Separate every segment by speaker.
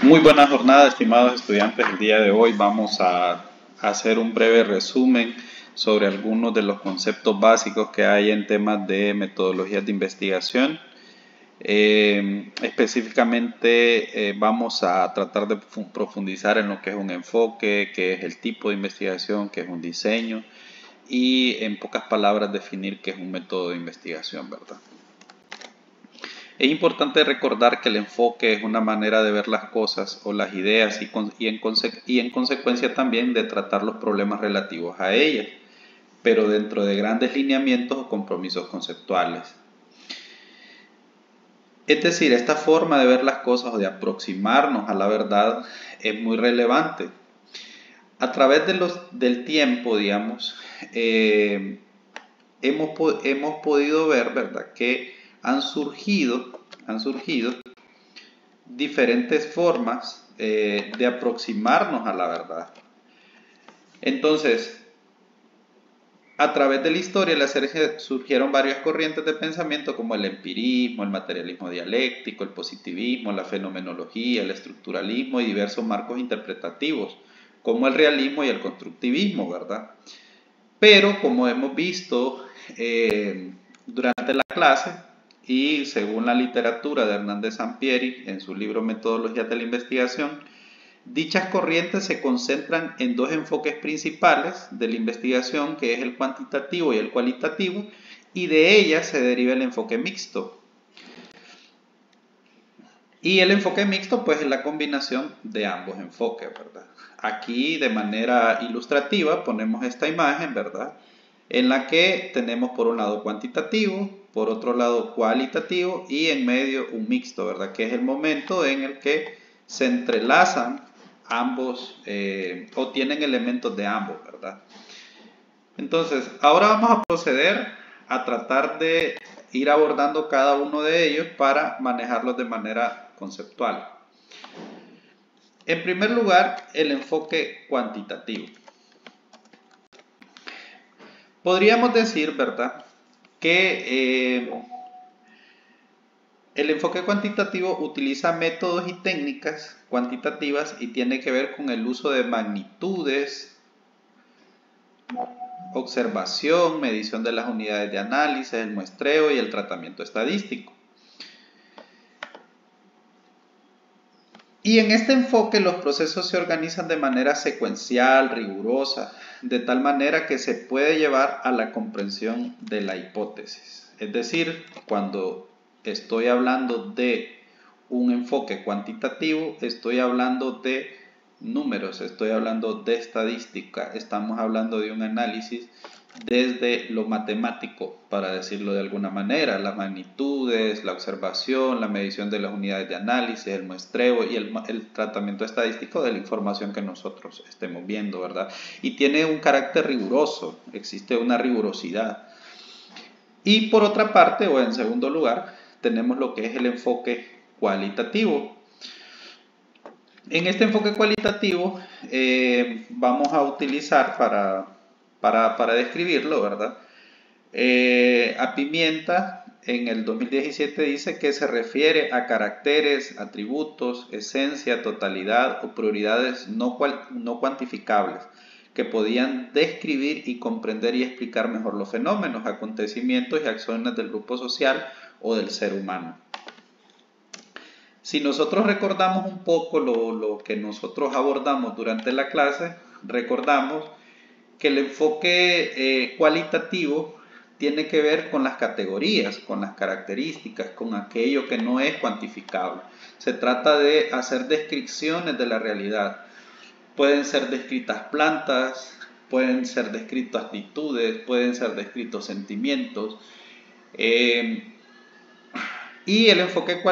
Speaker 1: Muy buena jornada, estimados estudiantes. El día de hoy vamos a hacer un breve resumen sobre algunos de los conceptos básicos que hay en temas de metodologías de investigación. Específicamente vamos a tratar de profundizar en lo que es un enfoque, qué es el tipo de investigación, qué es un diseño y en pocas palabras definir qué es un método de investigación, ¿verdad? Es importante recordar que el enfoque es una manera de ver las cosas o las ideas y en consecuencia también de tratar los problemas relativos a ellas, pero dentro de grandes lineamientos o compromisos conceptuales. Es decir, esta forma de ver las cosas o de aproximarnos a la verdad es muy relevante. A través del tiempo, digamos, hemos podido ver, ¿verdad?, que han surgido diferentes formas de aproximarnos a la verdad. Entonces, a través de la historia surgieron varias corrientes de pensamiento como el empirismo, el materialismo dialéctico, el positivismo, la fenomenología, el estructuralismo y diversos marcos interpretativos como el realismo y el constructivismo, ¿verdad? Pero como hemos visto durante la clase y según la literatura de Hernández Sampieri en su libro Metodologías de la Investigación, dichas corrientes se concentran en dos enfoques principales de la investigación, que es el cuantitativo y el cualitativo, y de ellas se deriva el enfoque mixto. Y el enfoque mixto pues es la combinación de ambos enfoques, ¿verdad? Aquí de manera ilustrativa ponemos esta imagen, ¿verdad?, en la que tenemos por un lado cuantitativo, por otro lado cualitativo y en medio un mixto, ¿verdad?, que es el momento en el que se entrelazan ambos o tienen elementos de ambos, ¿verdad? Entonces, ahora vamos a proceder a tratar de ir abordando cada uno de ellos para manejarlos de manera conceptual. En primer lugar, el enfoque cuantitativo. Podríamos decir, ¿verdad?, que el enfoque cuantitativo utiliza métodos y técnicas cuantitativas y tiene que ver con el uso de magnitudes, observación, medición de las unidades de análisis, el muestreo y el tratamiento estadístico. Y en este enfoque los procesos se organizan de manera secuencial, rigurosa, de tal manera que se puede llevar a la comprensión de la hipótesis. Es decir, cuando estoy hablando de un enfoque cuantitativo, estoy hablando de números, estoy hablando de estadística, estamos hablando de un análisis desde lo matemático, para decirlo de alguna manera, las magnitudes, la observación, la medición de las unidades de análisis, el muestreo y el tratamiento estadístico de la información que nosotros estemos viendo, ¿verdad? Y tiene un carácter riguroso, existe una rigurosidad. Y por otra parte, o en segundo lugar, tenemos lo que es el enfoque cualitativo. En este enfoque cualitativo vamos a utilizar para describirlo, ¿verdad? A Pimienta en el 2017 dice que se refiere a caracteres, atributos, esencia, totalidad o prioridades no cuantificables que podían describir y comprender y explicar mejor los fenómenos, acontecimientos y acciones del grupo social o del ser humano. Si nosotros recordamos un poco lo que nosotros abordamos durante la clase, recordamos que el enfoque cualitativo tiene que ver con las categorías, con las características, con aquello que no es cuantificable. Se trata de hacer descripciones de la realidad. Pueden ser descritas plantas, pueden ser descritas actitudes, pueden ser descritos sentimientos. Y el enfoque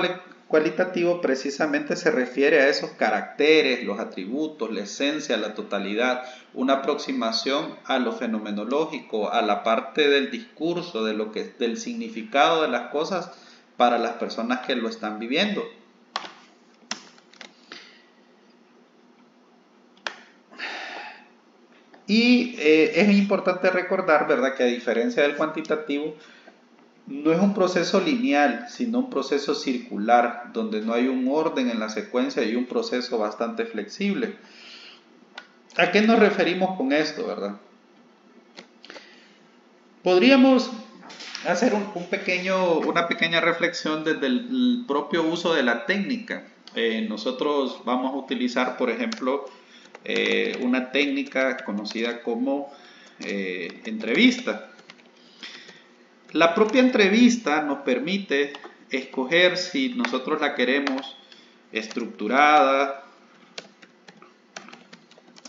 Speaker 1: cualitativo precisamente se refiere a esos caracteres, los atributos, la esencia, la totalidad, una aproximación a lo fenomenológico, a la parte del discurso, del significado de las cosas para las personas que lo están viviendo. Y es importante recordar, ¿verdad?, que a diferencia del cuantitativo, no es un proceso lineal, sino un proceso circular, donde no hay un orden en la secuencia y un proceso bastante flexible. ¿A qué nos referimos con esto, verdad? Podríamos hacer una pequeña reflexión desde el propio uso de la técnica. Nosotros vamos a utilizar, por ejemplo, una técnica conocida como entrevista. La propia entrevista nos permite escoger si nosotros la queremos estructurada,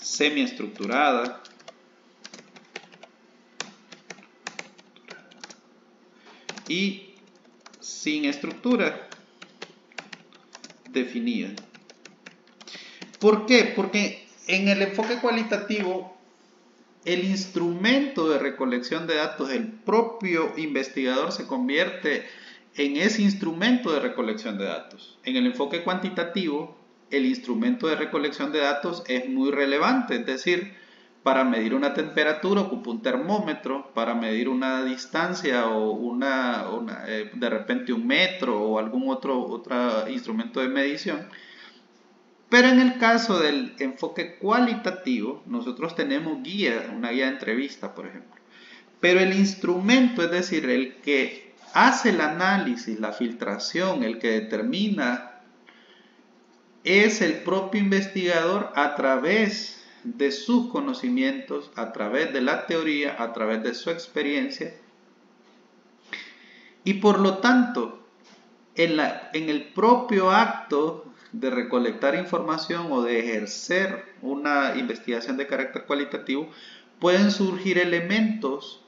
Speaker 1: semiestructurada y sin estructura definida. ¿Por qué? Porque en el enfoque cualitativo, el instrumento de recolección de datos, el propio investigador se convierte en ese instrumento de recolección de datos. En el enfoque cuantitativo, el instrumento de recolección de datos es muy relevante, es decir, para medir una temperatura ocupa un termómetro, para medir una distancia o de repente un metro o algún otro instrumento de medición. Pero en el caso del enfoque cualitativo, nosotros tenemos una guía de entrevista, por ejemplo. Pero el instrumento, es decir, el que hace el análisis, la filtración, el que determina, es el propio investigador a través de sus conocimientos, a través de la teoría, a través de su experiencia. Y por lo tanto, en el propio acto de recolectar información o de ejercer una investigación de carácter cualitativo, pueden surgir elementos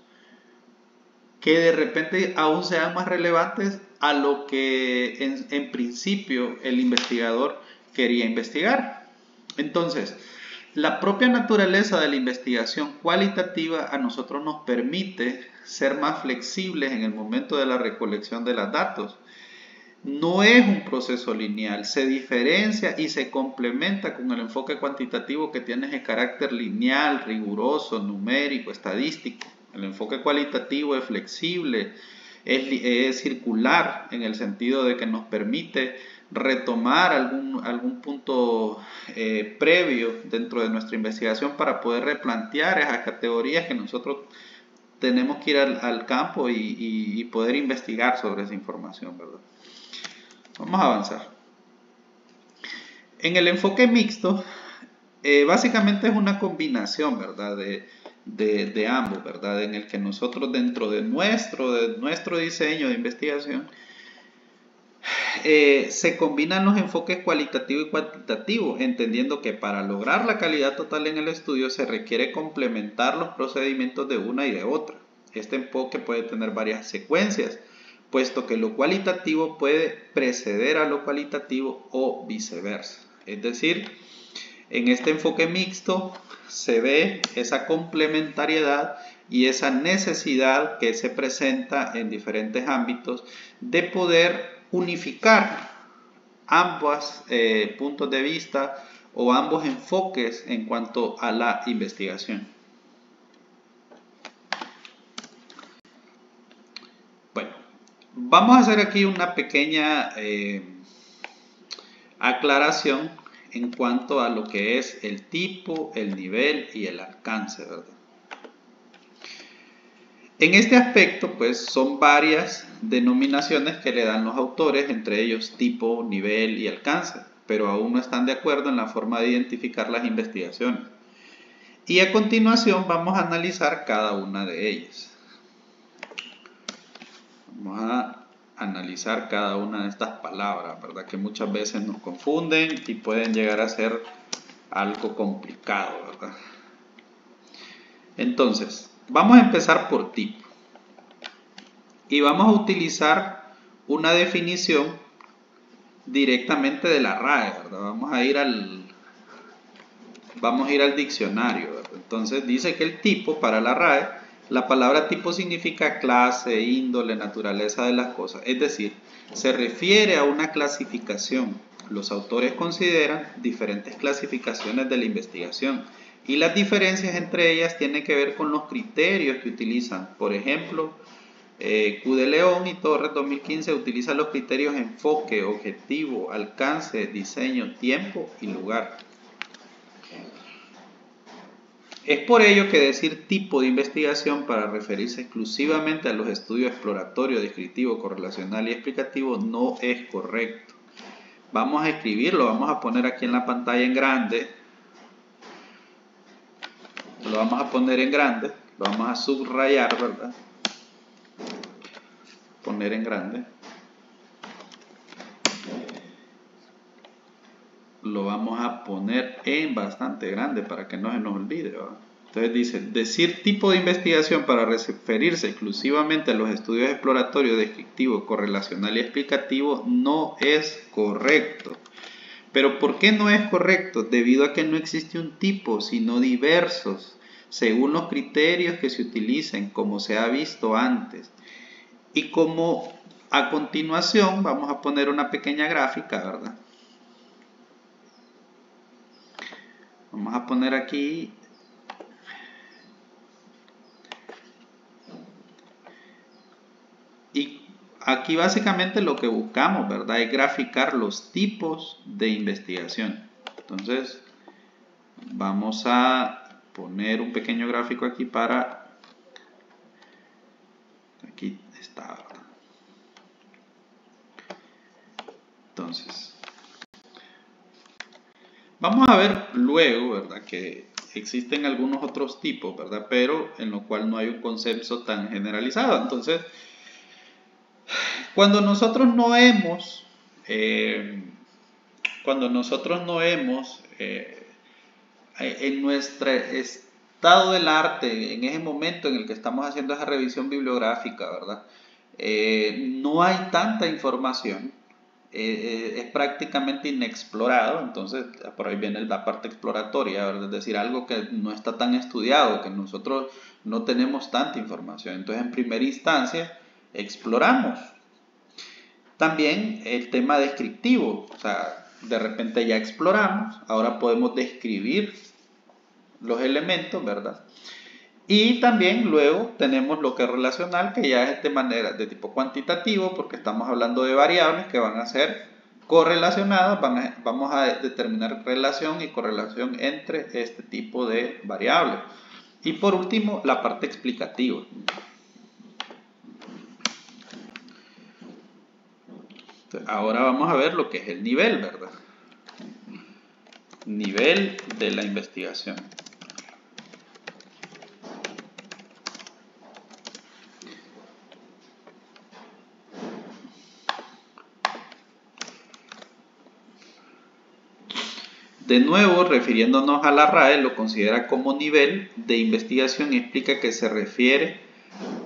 Speaker 1: que de repente aún sean más relevantes a lo que en principio el investigador quería investigar. Entonces, la propia naturaleza de la investigación cualitativa a nosotros nos permite ser más flexibles en el momento de la recolección de los datos. No es un proceso lineal, se diferencia y se complementa con el enfoque cuantitativo que tiene ese carácter lineal, riguroso, numérico, estadístico. El enfoque cualitativo es flexible, es circular en el sentido de que nos permite retomar algún punto previo dentro de nuestra investigación para poder replantear esas categorías que nosotros tenemos que ir al campo y poder investigar sobre esa información, ¿verdad? Vamos a avanzar. En el enfoque mixto, básicamente es una combinación, ¿verdad? De ambos, ¿verdad? En el que nosotros dentro de nuestro diseño de investigación se combinan los enfoques cualitativo y cuantitativo, entendiendo que para lograr la calidad total en el estudio se requiere complementar los procedimientos de una y de otra. Este enfoque puede tener varias secuencias, puesto que lo cualitativo puede preceder a lo cualitativo o viceversa. Es decir, en este enfoque mixto se ve esa complementariedad y esa necesidad que se presenta en diferentes ámbitos de poder unificar ambos puntos de vista o ambos enfoques en cuanto a la investigación. Bueno, vamos a hacer aquí una pequeña aclaración en cuanto a lo que es el tipo, el nivel y el alcance, ¿verdad? En este aspecto, pues son varias denominaciones que le dan los autores, entre ellos tipo, nivel y alcance, pero aún no están de acuerdo en la forma de identificar las investigaciones. Y a continuación vamos a analizar cada una de ellas. Vamos a analizar cada una de estas palabras, ¿verdad? Que muchas veces nos confunden y pueden llegar a ser algo complicado, ¿verdad? Entonces, vamos a empezar por tipo. Y vamos a utilizar una definición directamente de la RAE, ¿verdad? Vamos a ir al diccionario, ¿verdad? Entonces dice que el tipo para la RAE, la palabra tipo significa clase, índole, naturaleza de las cosas. Es decir, se refiere a una clasificación. Los autores consideran diferentes clasificaciones de la investigación y las diferencias entre ellas tienen que ver con los criterios que utilizan. Por ejemplo, Q de León y Torres 2015 utiliza los criterios enfoque, objetivo, alcance, diseño, tiempo y lugar. Es por ello que decir tipo de investigación para referirse exclusivamente a los estudios exploratorio, descriptivo, correlacional y explicativo no es correcto. Vamos a escribirlo, vamos a poner aquí en la pantalla en grande. Lo vamos a poner en grande, lo vamos a subrayar, ¿verdad? Poner en grande. Lo vamos a poner en bastante grande para que no se nos olvide, ¿verdad? Entonces dice, decir tipo de investigación para referirse exclusivamente a los estudios exploratorios, descriptivos, correlacional y explicativo no es correcto. Pero ¿por qué no es correcto? Debido a que no existe un tipo, sino diversos, según los criterios que se utilicen, como se ha visto antes. Y como a continuación vamos a poner una pequeña gráfica, ¿verdad? Vamos a poner aquí y aquí básicamente lo que buscamos, ¿verdad? Es graficar los tipos de investigación. Entonces vamos a poner un pequeño gráfico aquí para... Aquí está, ¿verdad? Entonces vamos a ver luego, ¿verdad? Que existen algunos otros tipos, ¿verdad? Pero en lo cual no hay un concepto tan generalizado. Entonces, cuando nosotros no hemos en nuestro estado del arte, en ese momento en el que estamos haciendo esa revisión bibliográfica, ¿verdad? No hay tanta información, es prácticamente inexplorado, entonces por ahí viene la parte exploratoria, ¿verdad? Es decir, algo que no está tan estudiado, que nosotros no tenemos tanta información, entonces en primera instancia exploramos. También el tema descriptivo, o sea, de repente ya exploramos, ahora podemos describir los elementos, ¿verdad? Y también luego tenemos lo que es relacional, que ya es de manera de tipo cuantitativo, porque estamos hablando de variables que van a ser correlacionadas, vamos a determinar relación y correlación entre este tipo de variables. Y por último, la parte explicativa. Ahora vamos a ver lo que es el nivel, ¿verdad? Nivel de la investigación. De nuevo, refiriéndonos a la RAE, lo considera como nivel de investigación y explica que se refiere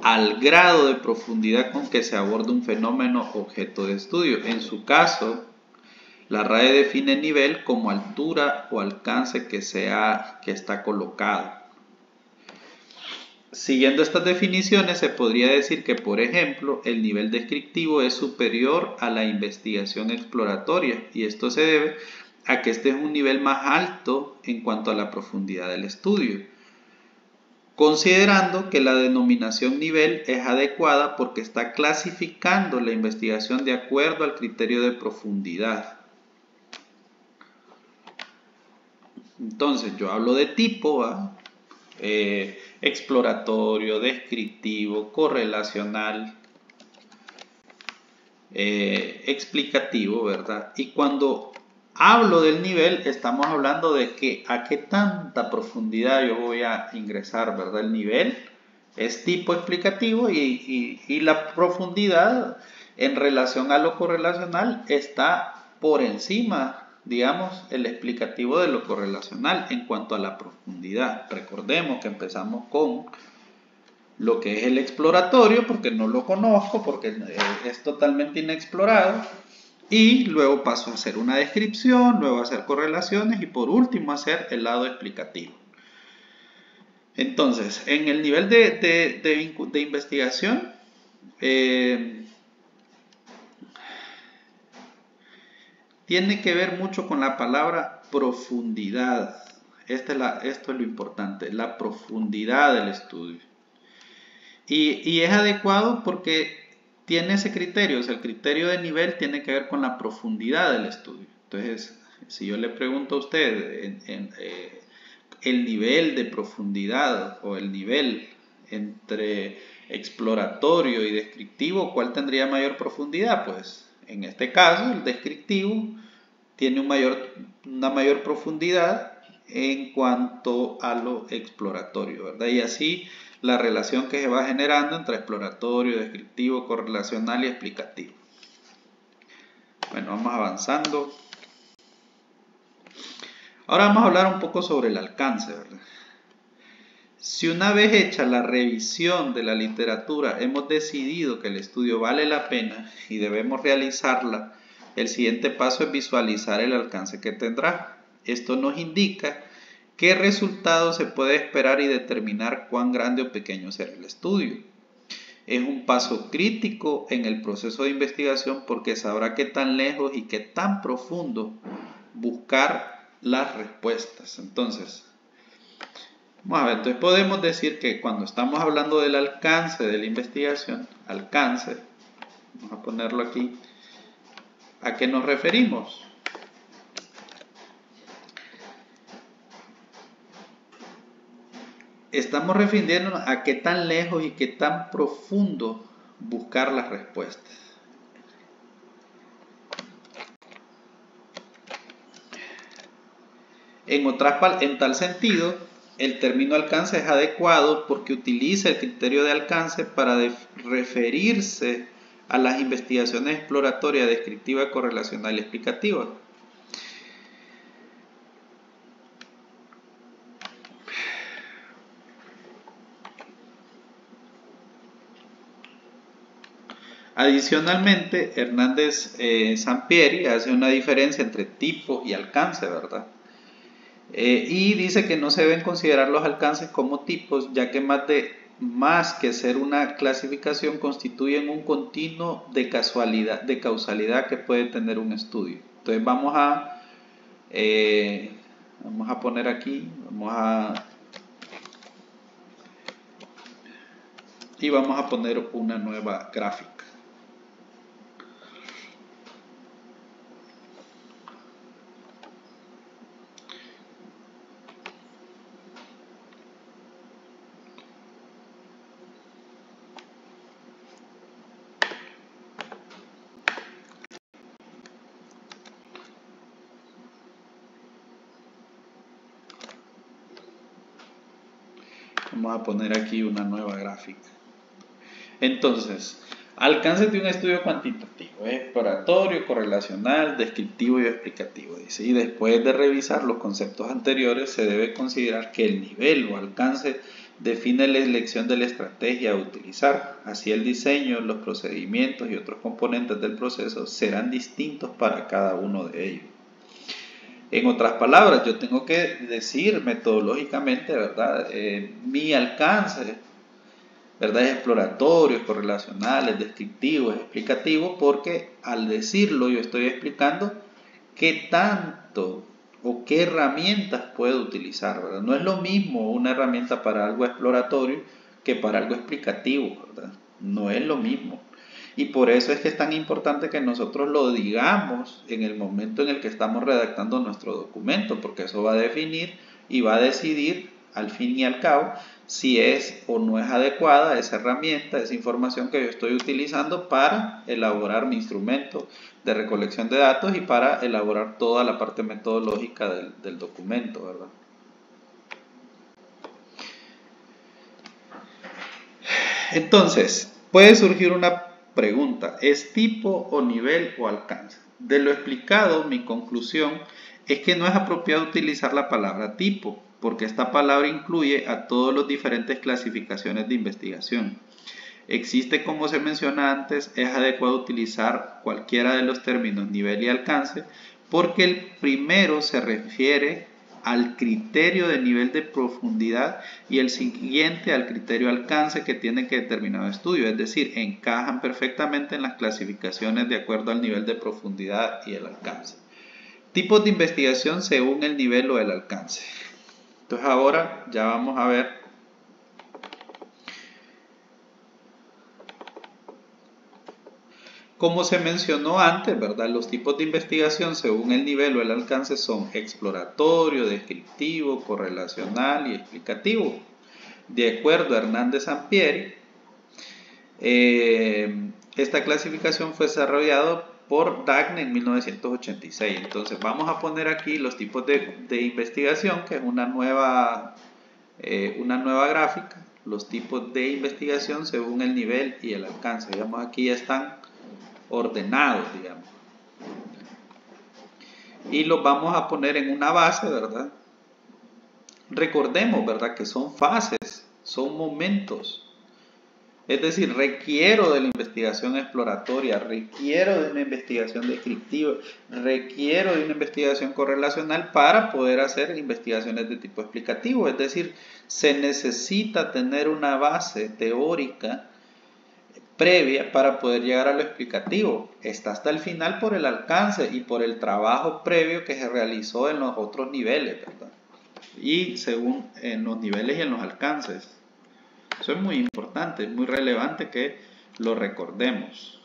Speaker 1: al grado de profundidad con que se aborda un fenómeno objeto de estudio. En su caso, la RAE define nivel como altura o alcance que está colocado. Siguiendo estas definiciones, se podría decir que, por ejemplo, el nivel descriptivo es superior a la investigación exploratoria, y esto se debe a que este es un nivel más alto en cuanto a la profundidad del estudio, considerando que la denominación nivel es adecuada porque está clasificando la investigación de acuerdo al criterio de profundidad. Entonces, yo hablo de tipo, exploratorio, descriptivo, correlacional, explicativo, ¿verdad? Y cuando hablo del nivel, estamos hablando de a qué tanta profundidad yo voy a ingresar, ¿verdad? El nivel es tipo explicativo y la profundidad en relación a lo correlacional está por encima, digamos, el explicativo de lo correlacional en cuanto a la profundidad. Recordemos que empezamos con lo que es el exploratorio, porque no lo conozco, porque es totalmente inexplorado, y luego paso a hacer una descripción, luego a hacer correlaciones y por último a hacer el lado explicativo. Entonces, en el nivel de investigación, tiene que ver mucho con la palabra profundidad. Esto es lo importante, la profundidad del estudio. Y es adecuado porque tiene ese criterio, o sea, el criterio de nivel tiene que ver con la profundidad del estudio. Entonces, si yo le pregunto a usted el nivel de profundidad o el nivel entre exploratorio y descriptivo, ¿cuál tendría mayor profundidad? Pues en este caso el descriptivo tiene una mayor profundidad en cuanto a lo exploratorio, ¿verdad? Y así la relación que se va generando entre exploratorio, descriptivo, correlacional y explicativo. Bueno, vamos avanzando. Ahora vamos a hablar un poco sobre el alcance, ¿verdad? Si una vez hecha la revisión de la literatura hemos decidido que el estudio vale la pena y debemos realizarla, el siguiente paso es visualizar el alcance que tendrá. Esto nos indica qué resultado se puede esperar y determinar cuán grande o pequeño será el estudio. Es un paso crítico en el proceso de investigación porque sabrá qué tan lejos y qué tan profundo buscar las respuestas. Entonces, vamos a ver, entonces podemos decir que cuando estamos hablando del alcance de la investigación, alcance, vamos a ponerlo aquí, ¿a qué nos referimos? Estamos refiriéndonos a qué tan lejos y qué tan profundo buscar las respuestas. En tal sentido, el término alcance es adecuado porque utiliza el criterio de alcance para referirse a las investigaciones exploratorias, descriptiva, correlacional y explicativa. Adicionalmente, Hernández Sampieri hace una diferencia entre tipo y alcance, ¿verdad? Y dice que no se deben considerar los alcances como tipos, ya que más que ser una clasificación constituyen un continuo de causalidad que puede tener un estudio. Entonces vamos a poner aquí, vamos a poner una nueva gráfica. Vamos a poner aquí una nueva gráfica. Entonces, alcance de un estudio cuantitativo, exploratorio, correlacional, descriptivo y explicativo, dice. Y después de revisar los conceptos anteriores, se debe considerar que el nivel o alcance define la elección de la estrategia a utilizar. Así el diseño, los procedimientos y otros componentes del proceso serán distintos para cada uno de ellos. En otras palabras, yo tengo que decir metodológicamente, ¿verdad? Mi alcance, ¿verdad? Es exploratorio, es correlacional, es descriptivo, es explicativo, porque al decirlo yo estoy explicando qué tanto o qué herramientas puedo utilizar, ¿verdad? No es lo mismo una herramienta para algo exploratorio que para algo explicativo, ¿verdad? No es lo mismo. Y por eso es que es tan importante que nosotros lo digamos en el momento en el que estamos redactando nuestro documento, porque eso va a definir y va a decidir al fin y al cabo si es o no es adecuada esa herramienta, esa información que yo estoy utilizando para elaborar mi instrumento de recolección de datos y para elaborar toda la parte metodológica del documento, ¿verdad? Entonces, puede surgir una pregunta, ¿es tipo o nivel o alcance? De lo explicado, mi conclusión es que no es apropiado utilizar la palabra tipo, porque esta palabra incluye a todas las diferentes clasificaciones de investigación. Existe, como se menciona antes, es adecuado utilizar cualquiera de los términos nivel y alcance, porque el primero se refiere al criterio de nivel de profundidad y el siguiente al criterio alcance que tiene que determinado estudio, es decir, encajan perfectamente en las clasificaciones de acuerdo al nivel de profundidad y el alcance. Tipos de investigación según el nivel o el alcance. Entonces ahora ya vamos a ver Como se mencionó antes, ¿verdad? Los tipos de investigación según el nivel o el alcance son exploratorio, descriptivo, correlacional y explicativo. De acuerdo a Hernández Sampieri, esta clasificación fue desarrollada por Dagne en 1986. Entonces vamos a poner aquí los tipos de investigación, que es una nueva gráfica, los tipos de investigación según el nivel y el alcance. Digamos, aquí ya están ordenados, digamos. Y los vamos a poner en una base, ¿verdad? Recordemos, ¿verdad? Que son fases, son momentos. Es decir, requiero de la investigación exploratoria, requiero de una investigación descriptiva, requiero de una investigación correlacional para poder hacer investigaciones de tipo explicativo. Es decir, se necesita tener una base teórica previa para poder llegar a lo explicativo. Está hasta el final por el alcance y por el trabajo previo que se realizó en los otros niveles, ¿verdad? Y según en los niveles y en los alcances. Eso es muy importante, es muy relevante que lo recordemos.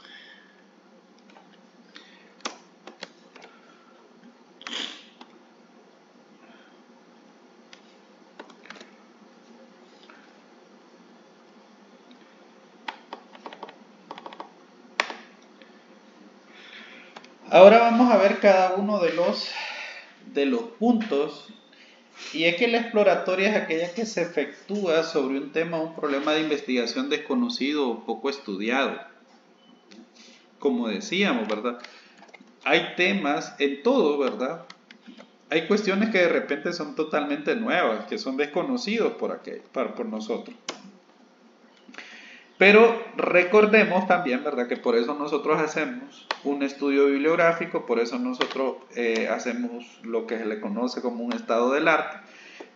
Speaker 1: Ahora vamos a ver cada uno de los puntos. Y es que la exploratoria es aquella que se efectúa sobre un tema o un problema de investigación desconocido o poco estudiado. Como decíamos, ¿verdad? Hay temas en todo, ¿verdad? Hay cuestiones que de repente son totalmente nuevas, que son desconocidos por nosotros. Pero recordemos también, ¿verdad? Que por eso nosotros hacemos un estudio bibliográfico, por eso nosotros hacemos lo que se le conoce como un estado del arte,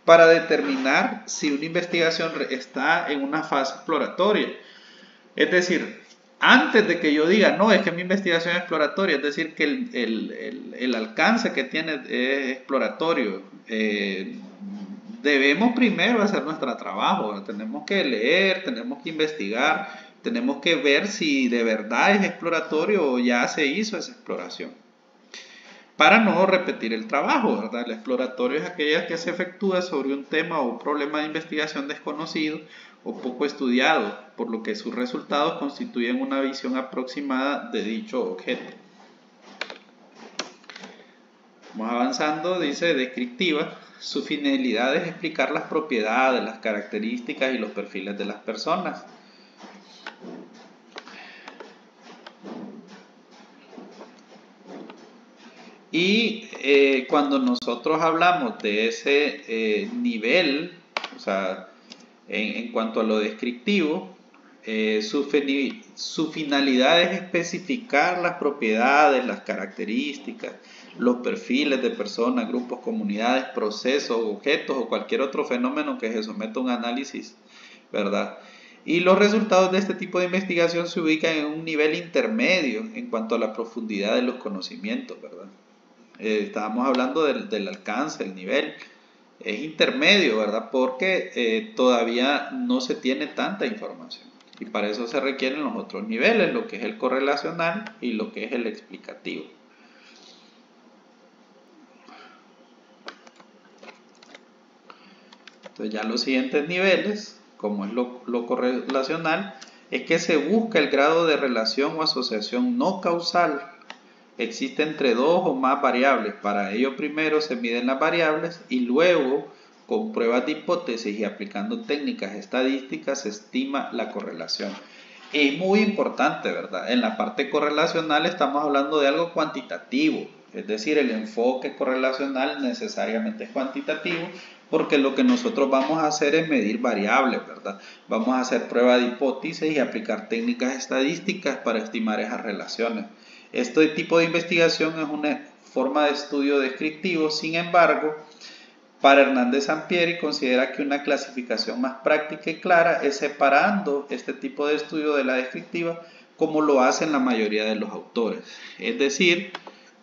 Speaker 1: para determinar si una investigación está en una fase exploratoria. Es decir, antes de que yo diga, no, es que mi investigación es exploratoria, es decir, que el alcance que tiene es exploratorio, debemos primero hacer nuestro trabajo, ¿verdad? Tenemos que leer, tenemos que investigar, tenemos que ver si de verdad es exploratorio o ya se hizo esa exploración. Para no repetir el trabajo, ¿verdad? El exploratorio es aquella que se efectúa sobre un tema o un problema de investigación desconocido o poco estudiado, por lo que sus resultados constituyen una visión aproximada de dicho objeto. Vamos avanzando, dice descriptiva. Su finalidad es explicar las propiedades, las características y los perfiles de las personas. Y cuando nosotros hablamos de ese nivel, o sea, en cuanto a lo descriptivo, su finalidad es especificar las propiedades, las características, los perfiles de personas, grupos, comunidades, procesos, objetos o cualquier otro fenómeno que se someta a un análisis, ¿verdad? Y los resultados de este tipo de investigación se ubican en un nivel intermedio en cuanto a la profundidad de los conocimientos, ¿verdad? Estábamos hablando del alcance, el nivel. Es intermedio, ¿verdad? Porque todavía no se tiene tanta información. Y para eso se requieren los otros niveles, lo que es el correlacional y lo que es el explicativo. Entonces ya los siguientes niveles, como es lo correlacional, es que se busca el grado de relación o asociación no causal. Existe entre dos o más variables. Para ello primero se miden las variables y luego con pruebas de hipótesis y aplicando técnicas estadísticas se estima la correlación. Es muy importante, ¿verdad? En la parte correlacional estamos hablando de algo cuantitativo, es decir, el enfoque correlacional necesariamente es cuantitativo porque lo que nosotros vamos a hacer es medir variables, ¿verdad? Vamos a hacer pruebas de hipótesis y aplicar técnicas estadísticas para estimar esas relaciones. Este tipo de investigación es una forma de estudio descriptivo, sin embargo, para Hernández Sampieri considera que una clasificación más práctica y clara es separando este tipo de estudio de la descriptiva como lo hacen la mayoría de los autores. Es decir,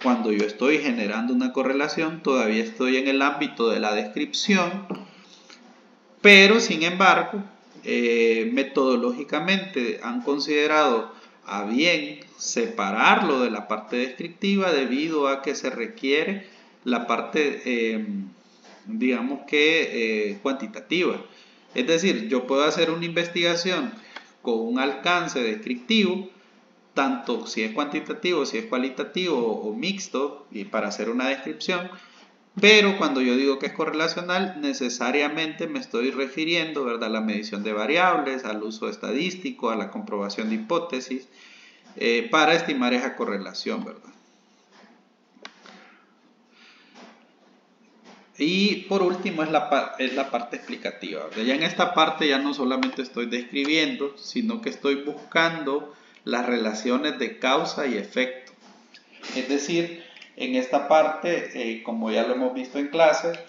Speaker 1: cuando yo estoy generando una correlación todavía estoy en el ámbito de la descripción, pero sin embargo metodológicamente han considerado a bien separarlo de la parte descriptiva debido a que se requiere la parte, digamos que cuantitativa. Es decir, yo puedo hacer una investigación con un alcance descriptivo, tanto si es cuantitativo, si es cualitativo o mixto, y para hacer una descripción. Pero cuando yo digo que es correlacional, necesariamente me estoy refiriendo, ¿verdad?, a la medición de variables, al uso estadístico, a la comprobación de hipótesis, para estimar esa correlación, ¿verdad? Y por último es la parte explicativa, ¿verdad? Ya en esta parte ya no solamente estoy describiendo, sino que estoy buscando las relaciones de causa y efecto. Es decir, en esta parte, como ya lo hemos visto en clase,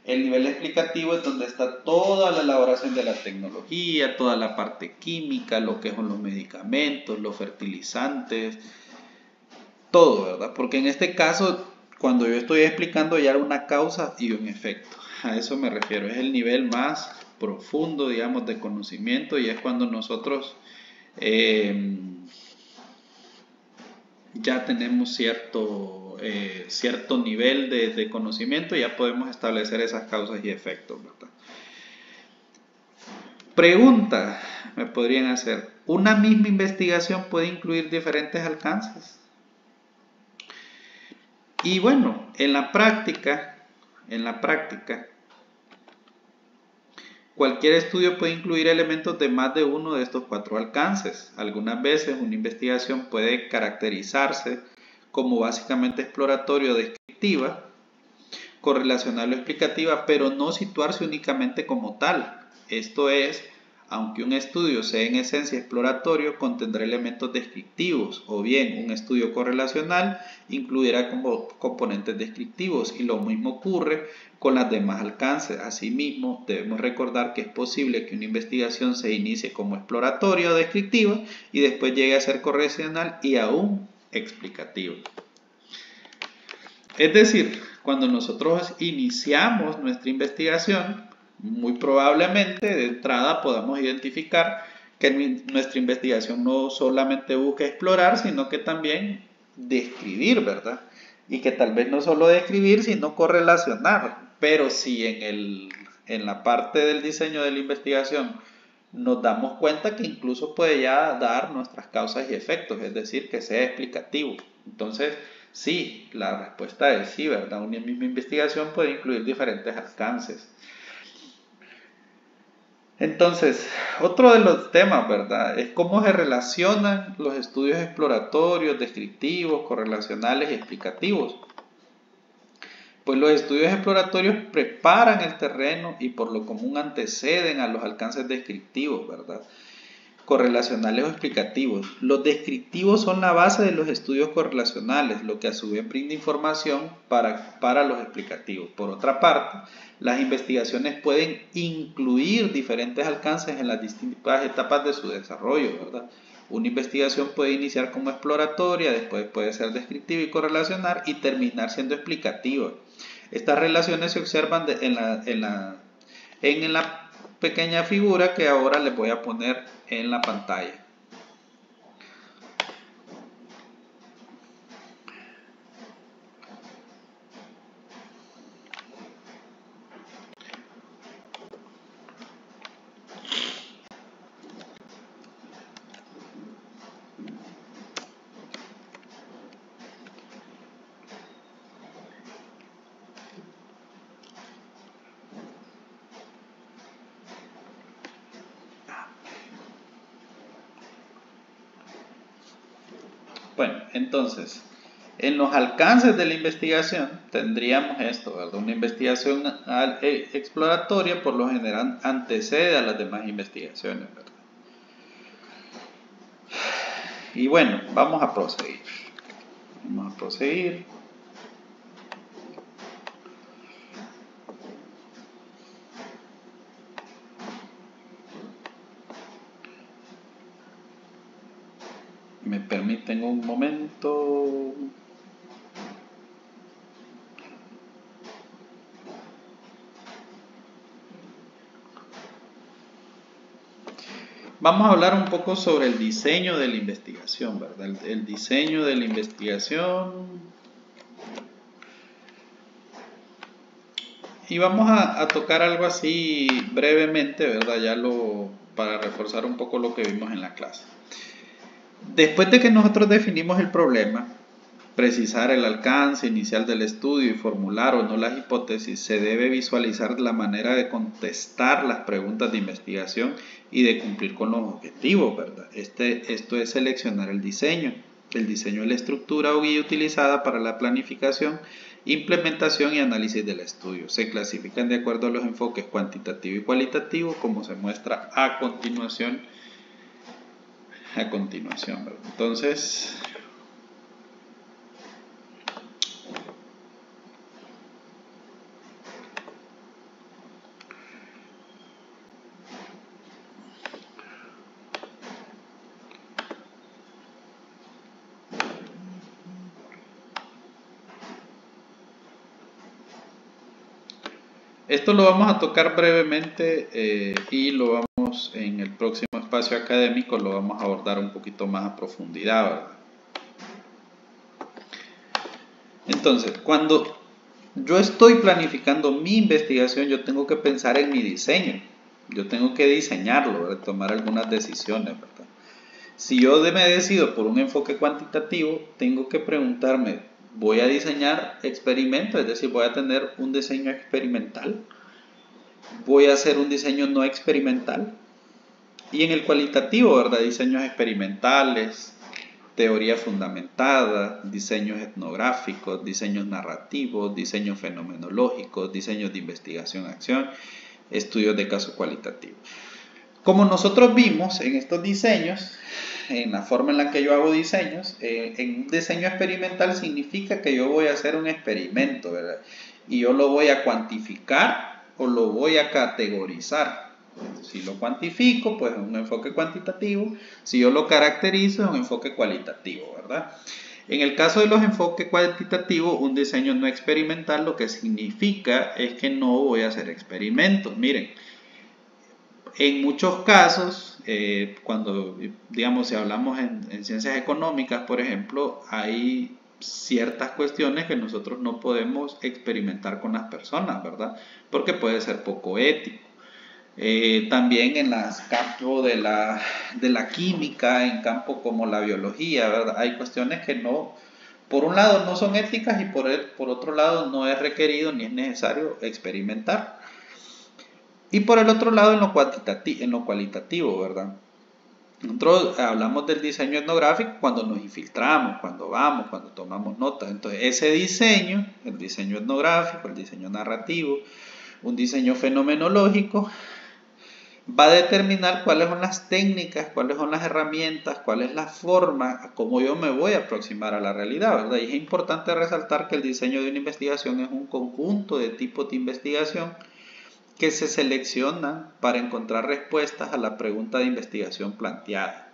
Speaker 1: el nivel explicativo es donde está toda la elaboración de la tecnología, toda la parte química, lo que son los medicamentos, los fertilizantes, todo, ¿verdad? Porque en este caso, cuando yo estoy explicando ya una causa y un efecto, a eso me refiero, es el nivel más profundo, digamos, de conocimiento, y es cuando nosotros ya tenemos cierto nivel de conocimiento, ya podemos establecer esas causas y efectos, ¿verdad? Pregunta me podrían hacer: ¿una misma investigación puede incluir diferentes alcances? Y bueno, en la práctica, cualquier estudio puede incluir elementos de más de uno de estos 4 alcances. Algunas veces una investigación puede caracterizarse como básicamente exploratoria o descriptiva, correlacional o explicativa, pero no situarse únicamente como tal. Esto es, aunque un estudio sea en esencia exploratorio, contendrá elementos descriptivos, o bien un estudio correlacional incluirá como componentes descriptivos, y lo mismo ocurre con las demás alcances. Asimismo, debemos recordar que es posible que una investigación se inicie como exploratoria o descriptiva y después llegue a ser correlacional y aún explicativa. Es decir, cuando nosotros iniciamos nuestra investigación, muy probablemente de entrada podamos identificar que nuestra investigación no solamente busca explorar, sino que también describir, ¿verdad? Y que tal vez no solo describir, sino correlacionar. Pero si en la parte del diseño de la investigación nos damos cuenta que incluso puede ya dar nuestras causas y efectos, es decir, que sea explicativo. Entonces, sí, la respuesta es sí, ¿verdad? Una misma investigación puede incluir diferentes alcances. Entonces, otro de los temas, ¿verdad?, es cómo se relacionan los estudios exploratorios, descriptivos, correlacionales y explicativos. Pues los estudios exploratorios preparan el terreno y por lo común anteceden a los alcances descriptivos, ¿verdad?, correlacionales o explicativos. Los descriptivos son la base de los estudios correlacionales, lo que a su vez brinda información para los explicativos. Por otra parte, las investigaciones pueden incluir diferentes alcances en las distintas etapas de su desarrollo, ¿verdad? Una investigación puede iniciar como exploratoria, después puede ser descriptiva y correlacional y terminar siendo explicativa. Estas relaciones se observan en la pequeña figura que ahora les voy a poner en la pantalla. Bueno, entonces, en los alcances de la investigación tendríamos esto, ¿verdad? Una investigación exploratoria por lo general antecede a las demás investigaciones, ¿verdad? Y bueno, vamos a proseguir. Me permiten un momento. Vamos a hablar un poco sobre el diseño de la investigación, ¿verdad? El diseño de la investigación. Y vamos a tocar algo así brevemente, ¿verdad? Para reforzar un poco lo que vimos en la clase. Después de que nosotros definimos el problema, precisar el alcance inicial del estudio y formular o no las hipótesis, se debe visualizar la manera de contestar las preguntas de investigación y de cumplir con los objetivos, ¿verdad? Esto es seleccionar el diseño. El diseño es la estructura o guía utilizada para la planificación, implementación y análisis del estudio. Se clasifican de acuerdo a los enfoques cuantitativo y cualitativo, como se muestra a continuación. ¿Verdad? Entonces, esto lo vamos a tocar brevemente y lo vamos en el próximo espacio académico, lo vamos a abordar un poquito más a profundidad, ¿verdad? Entonces, cuando yo estoy planificando mi investigación, yo tengo que pensar en mi diseño, yo tengo que diseñarlo, ¿verdad? Tomar algunas decisiones, ¿verdad? Si yo me decido por un enfoque cuantitativo, tengo que preguntarme, ¿voy a diseñar experimentos? Es decir, ¿voy a tener un diseño experimental? ¿Voy a hacer un diseño no experimental? Y en el cualitativo, ¿verdad? Diseños experimentales, teoría fundamentada, diseños etnográficos, diseños narrativos, diseños fenomenológicos, diseños de investigación-acción, estudios de caso cualitativo. Como nosotros vimos en estos diseños, en la forma en la que yo hago diseños, en un diseño experimental significa que yo voy a hacer un experimento, ¿verdad? Y yo lo voy a cuantificar o lo voy a categorizar. Si lo cuantifico, pues es un enfoque cuantitativo. Si yo lo caracterizo, es un enfoque cualitativo, ¿verdad? En el caso de los enfoques cuantitativos, un diseño no experimental lo que significa es que no voy a hacer experimentos. Miren, en muchos casos, cuando, digamos, si hablamos en ciencias económicas, por ejemplo, hay ciertas cuestiones que nosotros no podemos experimentar con las personas, ¿verdad? Porque puede ser poco ético. También en los campos de la química, en campos como la biología, ¿verdad? Hay cuestiones que no, por un lado no son éticas y por otro lado no es requerido ni es necesario experimentar. Y por el otro lado en lo cualitativo, ¿verdad? Nosotros hablamos del diseño etnográfico cuando nos infiltramos, cuando vamos, cuando tomamos notas. Entonces ese diseño, el diseño etnográfico, el diseño narrativo, un diseño fenomenológico, va a determinar cuáles son las técnicas, cuáles son las herramientas, cuál es la forma, cómo yo me voy a aproximar a la realidad, ¿verdad? Y es importante resaltar que el diseño de una investigación es un conjunto de tipos de investigación que se seleccionan para encontrar respuestas a la pregunta de investigación planteada.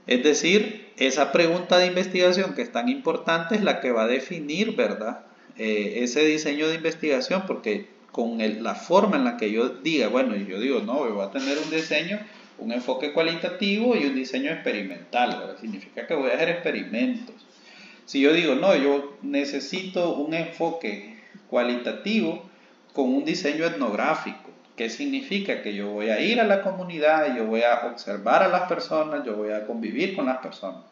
Speaker 1: Es decir, esa pregunta de investigación que es tan importante es la que va a definir, ¿verdad? Ese diseño de investigación, porque con la forma en la que yo diga, bueno, yo digo, no, voy a tener un diseño, un enfoque cualitativo y un diseño experimental, ¿verdad? Significa que voy a hacer experimentos. Si yo digo, no, yo necesito un enfoque cualitativo con un diseño etnográfico, ¿qué significa? Que yo voy a ir a la comunidad, yo voy a observar a las personas, yo voy a convivir con las personas.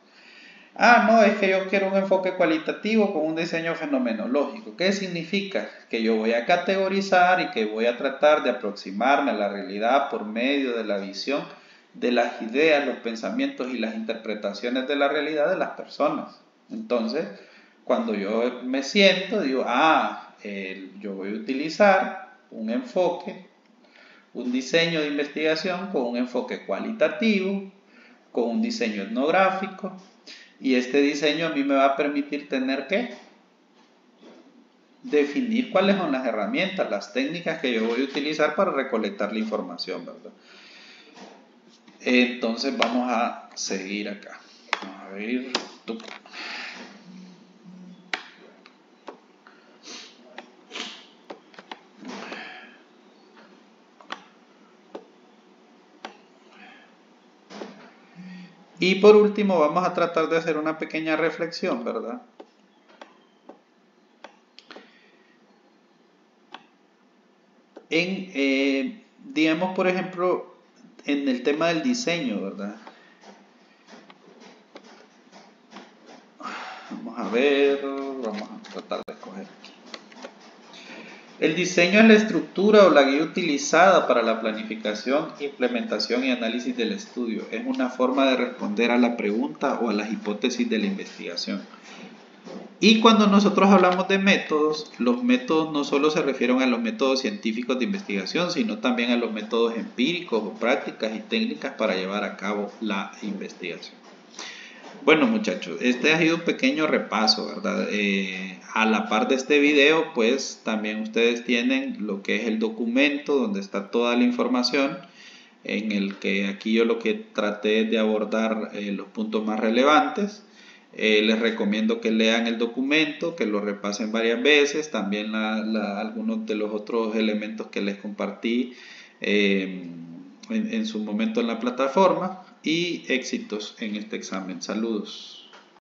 Speaker 1: Ah, no, es que yo quiero un enfoque cualitativo con un diseño fenomenológico. ¿Qué significa? Que yo voy a categorizar y que voy a tratar de aproximarme a la realidad por medio de la visión de las ideas, los pensamientos y las interpretaciones de la realidad de las personas. Entonces, cuando yo me siento, digo, yo voy a utilizar un enfoque, un diseño de investigación con un enfoque cualitativo, con un diseño etnográfico, y este diseño a mí me va a permitir tener que definir cuáles son las herramientas, las técnicas que yo voy a utilizar para recolectar la información, ¿verdad? Entonces vamos a seguir acá. Vamos a ver. Y por último vamos a tratar de hacer una pequeña reflexión, ¿verdad? Digamos, por ejemplo, en el tema del diseño, ¿verdad? Vamos a ver, vamos a tratar de escoger aquí. El diseño es la estructura o la guía utilizada para la planificación, implementación y análisis del estudio. Es una forma de responder a la pregunta o a las hipótesis de la investigación. Y cuando nosotros hablamos de métodos, los métodos no solo se refieren a los métodos científicos de investigación, sino también a los métodos empíricos o prácticas y técnicas para llevar a cabo la investigación. Bueno, muchachos, este ha sido un pequeño repaso, ¿verdad? A la par de este video, pues también ustedes tienen lo que es el documento donde está toda la información, en el que aquí yo lo que traté de abordar los puntos más relevantes. Les recomiendo que lean el documento, que lo repasen varias veces, también algunos de los otros elementos que les compartí en su momento en la plataforma, y éxitos en este examen. Saludos.